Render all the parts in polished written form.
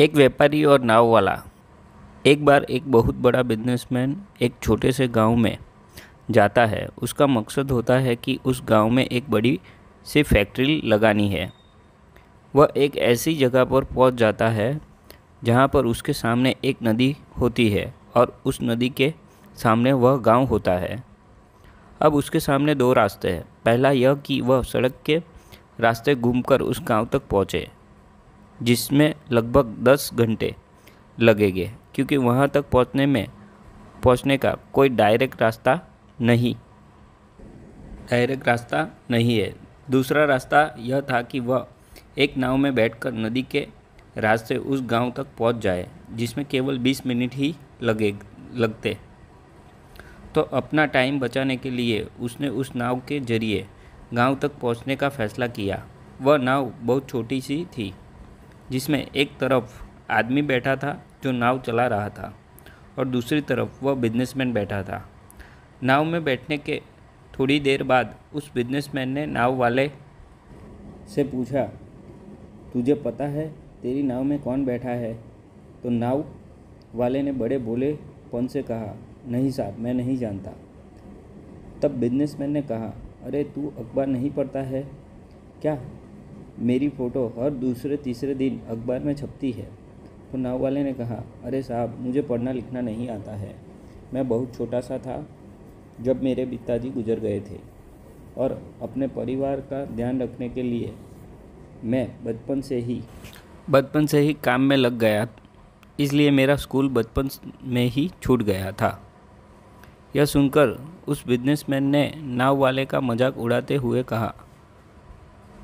एक व्यापारी और नाव वाला। एक बार एक बहुत बड़ा बिजनेसमैन एक छोटे से गांव में जाता है। उसका मकसद होता है कि उस गांव में एक बड़ी सी फैक्ट्री लगानी है। वह एक ऐसी जगह पर पहुंच जाता है जहां पर उसके सामने एक नदी होती है और उस नदी के सामने वह गांव होता है। अब उसके सामने दो रास्ते हैं। पहला यह कि वह सड़क के रास्ते घूमकर उस गांव तक पहुंचे, जिसमें लगभग 10 घंटे लगेंगे, क्योंकि वहां तक पहुंचने का कोई डायरेक्ट रास्ता नहीं है। दूसरा रास्ता यह था कि वह एक नाव में बैठकर नदी के रास्ते उस गांव तक पहुंच जाए, जिसमें केवल 20 मिनट ही लगते। तो अपना टाइम बचाने के लिए उसने उस नाव के जरिए गांव तक पहुंचने का फैसला किया। वह नाव बहुत छोटी सी थी, जिसमें एक तरफ आदमी बैठा था जो नाव चला रहा था और दूसरी तरफ वह बिजनेसमैन बैठा था। नाव में बैठने के थोड़ी देर बाद उस बिजनेसमैन ने नाव वाले से पूछा, तुझे पता है तेरी नाव में कौन बैठा है? तो नाव वाले ने बड़े भोलेपन से कहा, नहीं साहब, मैं नहीं जानता। तब बिजनेसमैन ने कहा, अरे तू अखबार नहीं पढ़ता है क्या? मेरी फ़ोटो हर दूसरे तीसरे दिन अखबार में छपती है। तो नाव वाले ने कहा, अरे साहब, मुझे पढ़ना लिखना नहीं आता है। मैं बहुत छोटा सा था जब मेरे पिताजी गुजर गए थे और अपने परिवार का ध्यान रखने के लिए मैं बचपन से ही काम में लग गया, इसलिए मेरा स्कूल बचपन में ही छूट गया था। यह सुनकर उस बिजनेसमैन ने नाव वाले का मजाक उड़ाते हुए कहा,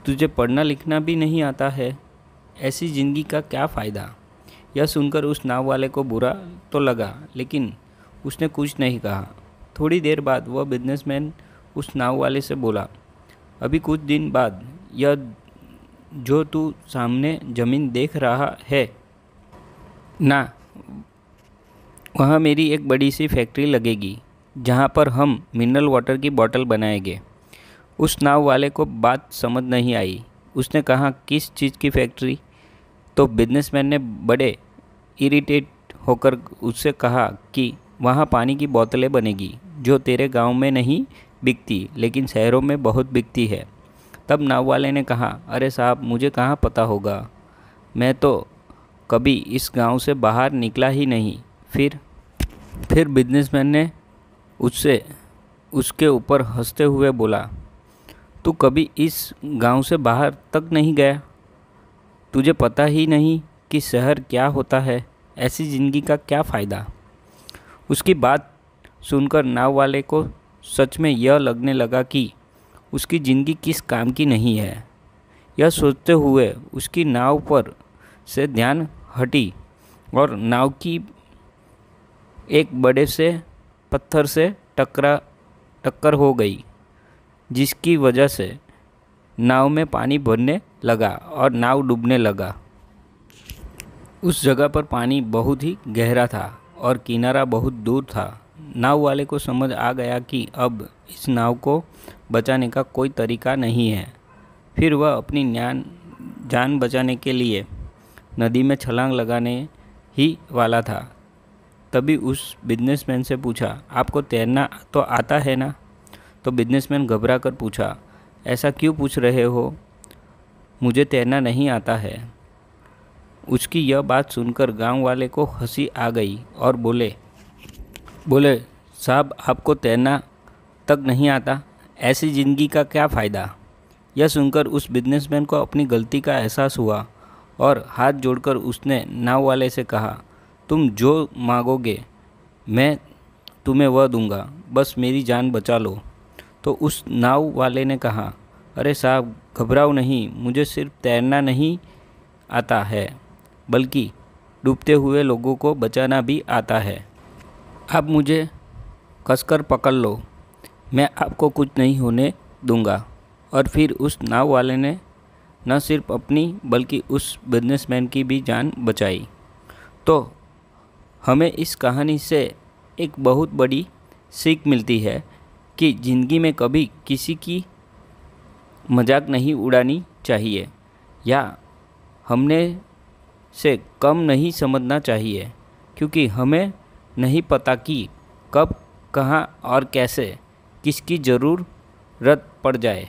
तुझे पढ़ना लिखना भी नहीं आता है, ऐसी ज़िंदगी का क्या फ़ायदा? यह सुनकर उस नाव वाले को बुरा तो लगा, लेकिन उसने कुछ नहीं कहा। थोड़ी देर बाद वह बिजनेसमैन उस नाव वाले से बोला, अभी कुछ दिन बाद यह जो तू सामने ज़मीन देख रहा है ना, वहाँ मेरी एक बड़ी सी फैक्ट्री लगेगी, जहाँ पर हम मिनरल वाटर की बोतल बनाएंगे। उस नाव वाले को बात समझ नहीं आई। उसने कहा, किस चीज़ की फैक्ट्री? तो बिजनेसमैन ने बड़े इरिटेट होकर उससे कहा कि वहाँ पानी की बोतलें बनेगी, जो तेरे गांव में नहीं बिकती लेकिन शहरों में बहुत बिकती है। तब नाव वाले ने कहा, अरे साहब, मुझे कहाँ पता होगा, मैं तो कभी इस गांव से बाहर निकला ही नहीं। फिर बिजनेसमैन ने उसके ऊपर हंसते हुए बोला, तू कभी इस गांव से बाहर तक नहीं गया? तुझे पता ही नहीं कि शहर क्या होता है, ऐसी ज़िंदगी का क्या फ़ायदा? उसकी बात सुनकर नाव वाले को सच में यह लगने लगा कि उसकी ज़िंदगी किस काम की नहीं है। यह सोचते हुए उसकी नाव पर से ध्यान हटी और नाव की एक बड़े से पत्थर से टक्कर हो गई, जिसकी वजह से नाव में पानी भरने लगा और नाव डूबने लगा। उस जगह पर पानी बहुत ही गहरा था और किनारा बहुत दूर था। नाव वाले को समझ आ गया कि अब इस नाव को बचाने का कोई तरीका नहीं है। फिर वह अपनी जान बचाने के लिए नदी में छलांग लगाने ही वाला था। तभी उस बिजनेसमैन से पूछा, आपको तैरना तो आता है ना? तो बिजनेसमैन घबरा कर पूछा, ऐसा क्यों पूछ रहे हो? मुझे तैरना नहीं आता है। उसकी यह बात सुनकर गांव वाले को हंसी आ गई और बोले, साहब, आपको तैरना तक नहीं आता, ऐसी ज़िंदगी का क्या फ़ायदा? यह सुनकर उस बिजनेसमैन को अपनी गलती का एहसास हुआ और हाथ जोड़कर उसने नाव वाले से कहा, तुम जो मांगोगे मैं तुम्हें वह दूंगा, बस मेरी जान बचा लो। तो उस नाव वाले ने कहा, अरे साहब, घबराओ नहीं, मुझे सिर्फ तैरना नहीं आता है, बल्कि डूबते हुए लोगों को बचाना भी आता है। आप मुझे कसकर पकड़ लो, मैं आपको कुछ नहीं होने दूंगा। और फिर उस नाव वाले ने न सिर्फ अपनी बल्कि उस बिजनेसमैन की भी जान बचाई। तो हमें इस कहानी से एक बहुत बड़ी सीख मिलती है कि ज़िंदगी में कभी किसी की मजाक नहीं उड़ानी चाहिए, या हमने से कम नहीं समझना चाहिए, क्योंकि हमें नहीं पता कि कब, कहाँ और कैसे किसकी ज़रूरत पड़ जाए।